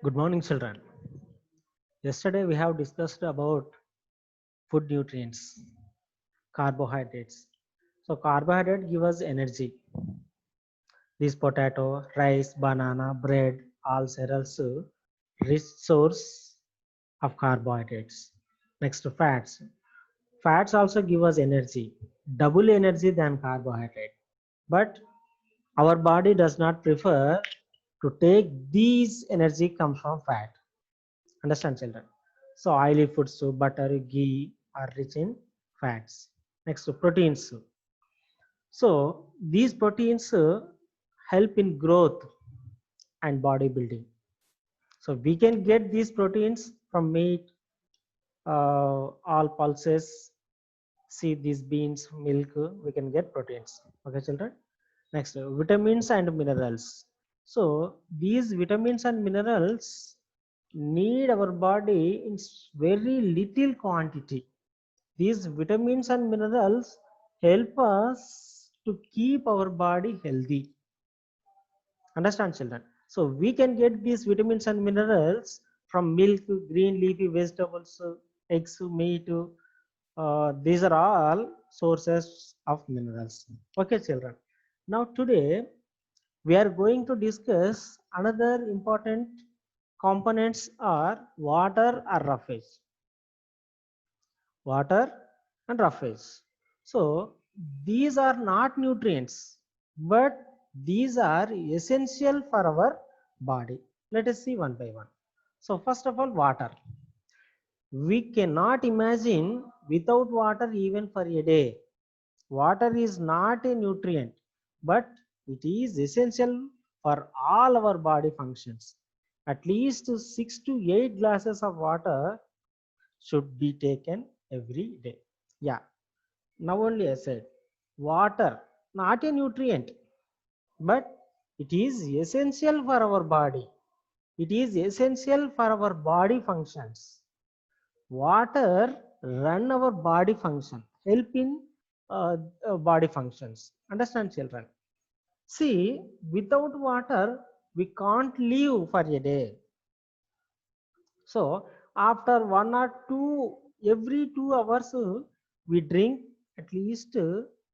Good morning, children. Yesterday we have discussed about food nutrients, carbohydrates. So carbohydrate give us energy. These potato, rice, banana, bread, all cereals, rich source of carbohydrates. Next to fats. Fats also give us energy, double energy than carbohydrate. But our body does not prefer to take these energy come from fat. Understand, children? So oily foods, so butter, ghee are rich in fats. Next, proteins. So these proteins help in growth and bodybuilding. So we can get these proteins from meat, all pulses, see these beans, milk, we can get proteins. Okay, children? Next, vitamins and minerals. So these vitamins and minerals need our body in very little quantity. These vitamins and minerals help us to keep our body healthy. Understand, children? So we can get these vitamins and minerals from milk, green leafy vegetables, eggs, meat. These are all sources of minerals. Okay, children. Now today we are going to discuss another important components are water or roughage. Water and roughage. So these are not nutrients, but these are essential for our body. Let us see one by one. So first of all, water. We cannot imagine without water even for a day. Water is not a nutrient, but it is essential for all our body functions. At least 6 to 8 glasses of water should be taken every day. Yeah, now only I said water, not a nutrient, but it is essential for our body. It is essential for our body functions. Water run our body function, help in body functions. Understand, children? See, without water, we can't live for a day. So after 1 or 2, every 2 hours, we drink at least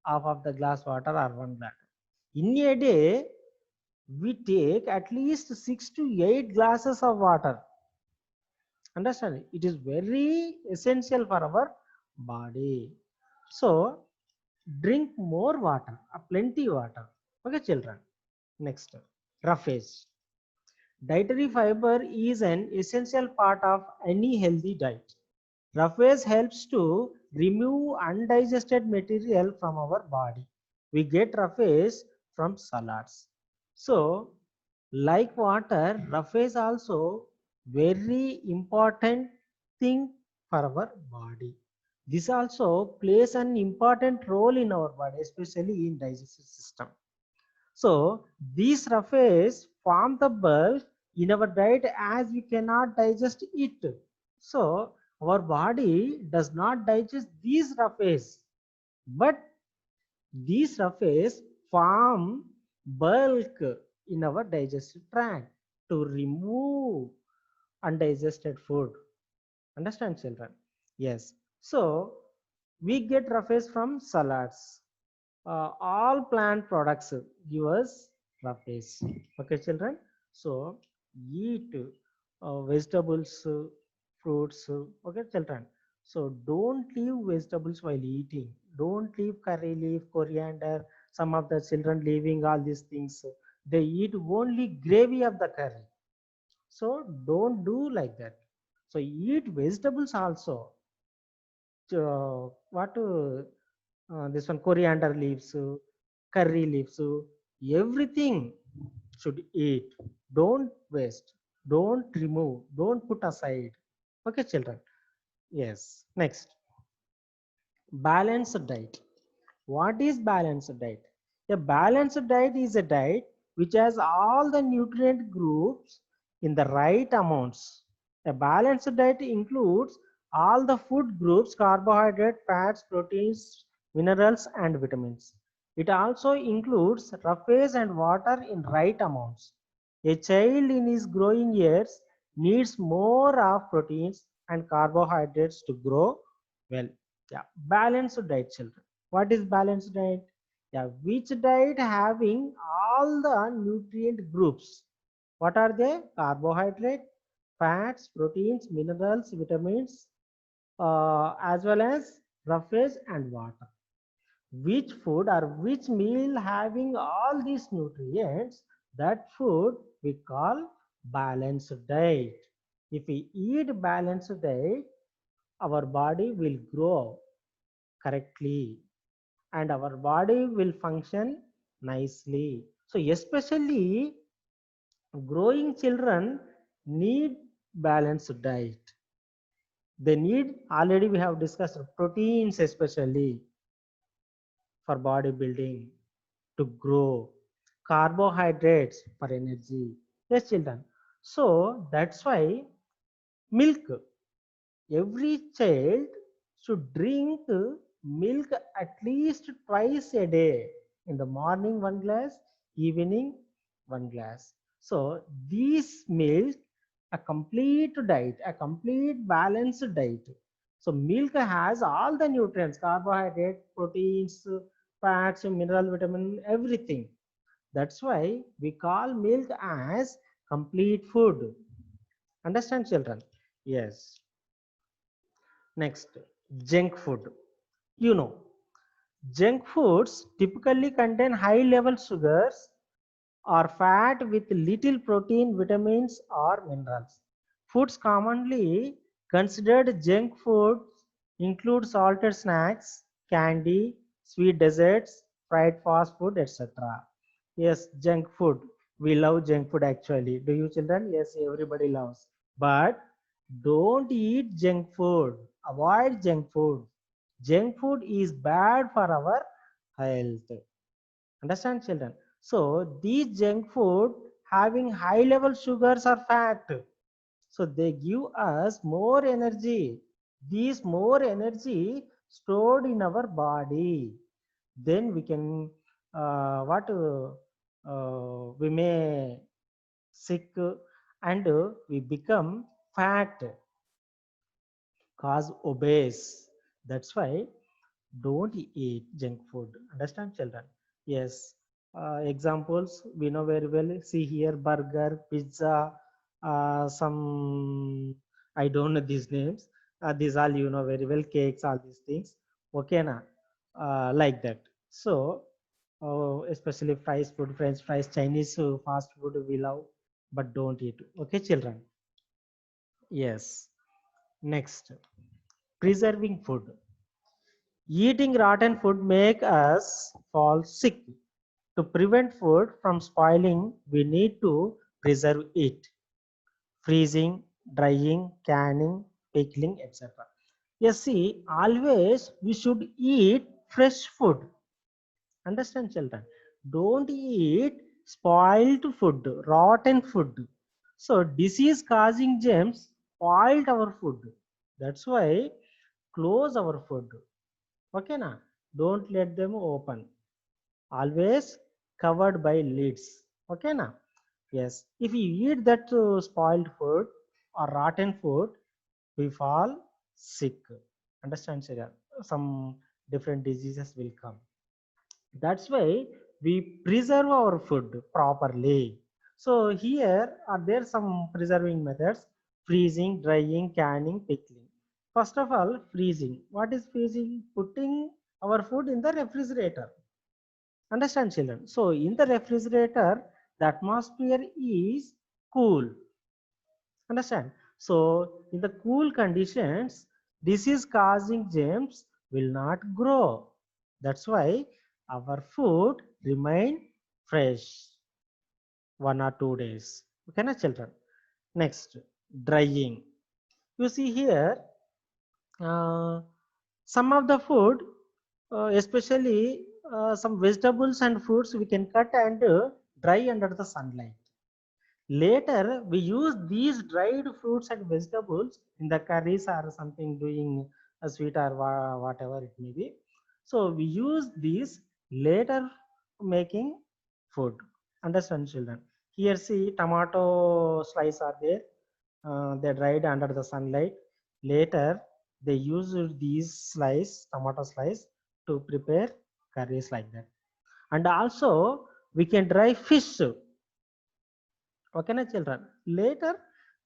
half of the glass water or 1 glass. In a day, we take at least 6 to 8 glasses of water. Understand? It is very essential for our body. So drink more water, plenty water. Okay, children. Next, roughage. Dietary fiber is an essential part of any healthy diet. Roughage helps to remove undigested material from our body. We get roughage from salads. So, like water, roughage also very important thing for our body. This also plays an important role in our body, especially in digestive system. So these roughage form the bulk in our diet as we cannot digest it. So our body does not digest these roughage, but these roughage form bulk in our digestive tract to remove undigested food. Understand, children? Yes. So we get roughage from salads. All plant products give us roughage. Okay, children. So eat vegetables, fruits. Okay, children. So don't leave vegetables while eating. Don't leave curry leaf, coriander. Some of the children leaving all these things. They eat only gravy of the curry. So don't do like that. So eat vegetables also. What this one, coriander leaves, curry leaves, everything should eat. Don't waste. Don't remove. Don't put aside. Okay, children. Yes. Next, balanced diet. What is balanced diet? A balanced diet is a diet which has all the nutrient groups in the right amounts. A balanced diet includes all the food groups: carbohydrate, fats, proteins, minerals, and vitamins. It also includes roughage and water in right amounts. A child in his growing years needs more of proteins and carbohydrates to grow well. Yeah, balanced diet, children. What is balanced diet? Yeah, which diet having all the nutrient groups? What are they? Carbohydrate, fats, proteins, minerals, vitamins, as well as roughage and water. Which food or which meal having all these nutrients, that food we call balanced diet. If we eat balanced diet, our body will grow correctly and our body will function nicely. So especially growing children need balanced diet. They need, already we have discussed, proteins especially for bodybuilding, to grow, carbohydrates for energy. Yes, children. So that's why milk, every child should drink milk at least twice a day. In the morning, one glass, evening, one glass. So these milk, a complete diet, a complete balanced diet. So milk has all the nutrients, carbohydrate, proteins, fats, mineral, vitamin, everything. That's why we call milk as complete food. Understand, children? Yes. Next, junk food. You know, junk foods typically contain high level sugars or fat with little protein, vitamins, or minerals. Foods commonly considered junk foods include salted snacks, candy, sweet desserts, fried fast food, etc. Yes, junk food. We love junk food actually. Do you children? Yes, everybody loves. But don't eat junk food. Avoid junk food. Junk food is bad for our health. Understand, children? So these junk food having high level sugars or fat, so they give us more energy. These more energy stored in our body. Then we can what we may sick and we become fat, cause obese. That's why don't eat junk food. Understand, children? Yes. Examples we know very well. See here, burger, pizza, some, I don't know these names. These all you know very well. Cakes, all these things. Okay, na? Like that. So, especially fries, food, French fries, Chinese fast food we love, but don't eat. Okay, children. Yes. Next, preserving food. Eating rotten food make us fall sick. To prevent food from spoiling, we need to preserve it. Freezing, drying, canning, pickling, etc. Yes, see, always we should eat fresh food. Understand, children? Don't eat spoiled food, rotten food. So, disease causing germs spoiled our food. That's why close our food. Okay, na? Don't let them open. Always covered by lids. Okay, na? Yes. If you eat that spoiled food or rotten food, we fall sick. Understand, Sarah? Some different diseases will come. That's why we preserve our food properly. So here are there some preserving methods: freezing, drying, canning, pickling. First of all, freezing. What is freezing? Putting our food in the refrigerator. Understand, children? So in the refrigerator, the atmosphere is cool. Understand? So in the cool conditions, disease causing germs will not grow. That's why our food remain fresh 1 or 2 days. Okay, na children? Next, drying. You see here, uh, some of the food, especially some vegetables and fruits, we can cut and dry under the sunlight. Later, we use these dried fruits and vegetables in the curries or something, doing a sweet or whatever it may be. So we use these later making food. Understand, children? Here, see, tomato slice are there. they dried under the sunlight. Later, they used these tomato slice, to prepare curries like that. And also, we can dry fish. Okay, na children. Later,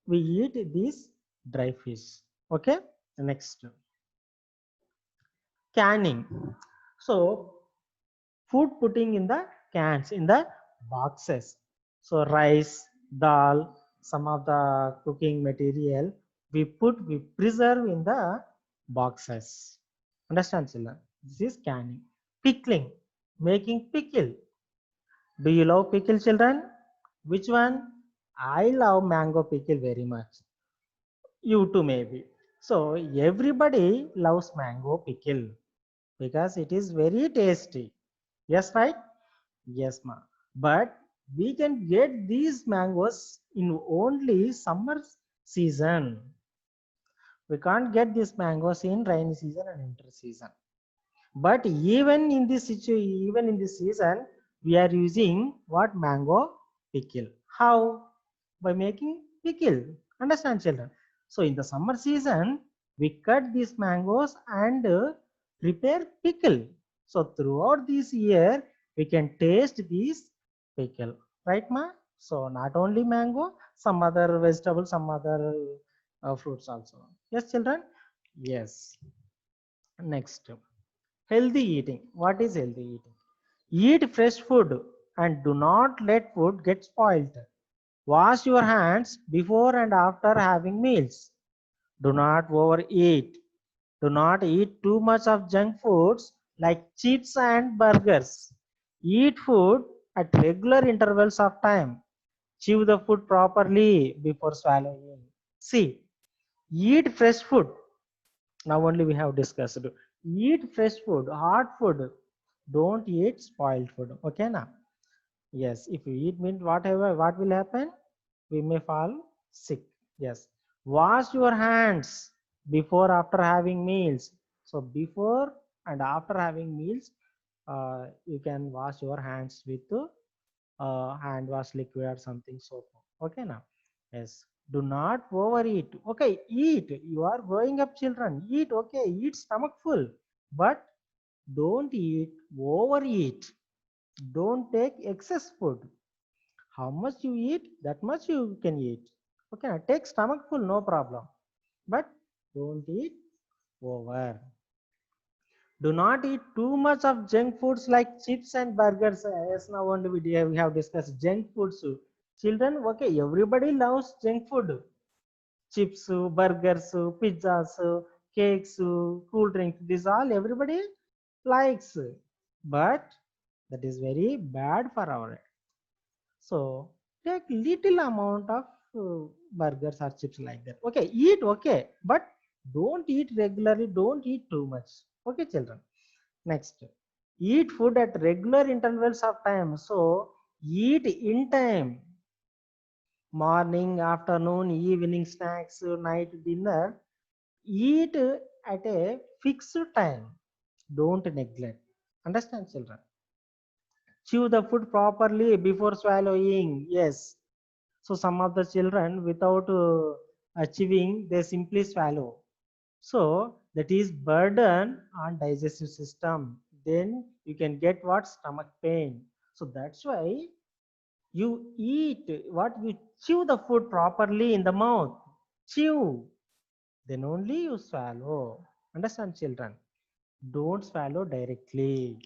we eat these dry fish. Okay. Next, canning. So, food putting in the cans, in the boxes. So rice, dal, some of the cooking material we preserve in the boxes. Understand, children? This is canning. Pickling, making pickle. Do you love pickle, children? Which one? I love mango pickle very much. You too, maybe. So everybody loves mango pickle because it is very tasty. Yes, right? Yes, ma. But we can get these mangoes in only summer season. We can't get these mangoes in rainy season and winter season. But even in this season, we are using what? Mango pickle. How? By making pickle. Understand, children? So in the summer season, we cut these mangoes and prepare pickle. So throughout this year, we can taste these pickle. Right, ma? So not only mango, some other vegetables, some other fruits also. Yes, children? Yes. Next. Healthy eating. What is healthy eating? Eat fresh food and do not let food get spoiled. Wash your hands before and after having meals. Do not overeat. Do not eat too much of junk foods like chips and burgers. Eat food at regular intervals of time. Chew the food properly before swallowing. See, eat fresh food. Now only we have discussed. Eat fresh food, hot food. Don't eat spoiled food. Okay, now? Yes, if you eat meat, whatever, what will happen? We may fall sick. Yes. Wash your hands before after having meals. So before and after having meals, you can wash your hands with hand wash liquid or something soap. Okay, now? Yes. Do not overeat. Okay, eat. You are growing up children. Eat. Okay, eat stomach full. But don't eat, overeat. Don't take excess food. How much you eat, that much you can eat. Okay, now take stomach full, no problem. But don't eat over. Do not eat too much of junk foods like chips and burgers. Yes, now only we have discussed junk foods. Children, okay, everybody loves junk food. Chips, burgers, pizzas, cakes, cool drinks. This all everybody likes. But that is very bad for our health. So take little amount of burgers or chips like that. Okay, eat, okay, but don't eat regularly. Don't eat too much. Okay, children. Next, eat food at regular intervals of time. So eat in time. Morning, afternoon, evening snacks, night dinner. Eat at a fixed time. Don't neglect. Understand, children? Chew the food properly before swallowing. Yes. So some of the children, without achieving, they simply swallow. So that is burden on digestive system. Then you can get what? Stomach pain. So that's why you eat what? You chew the food properly in the mouth. Chew. Then only you swallow. Understand, children? Don't swallow directly.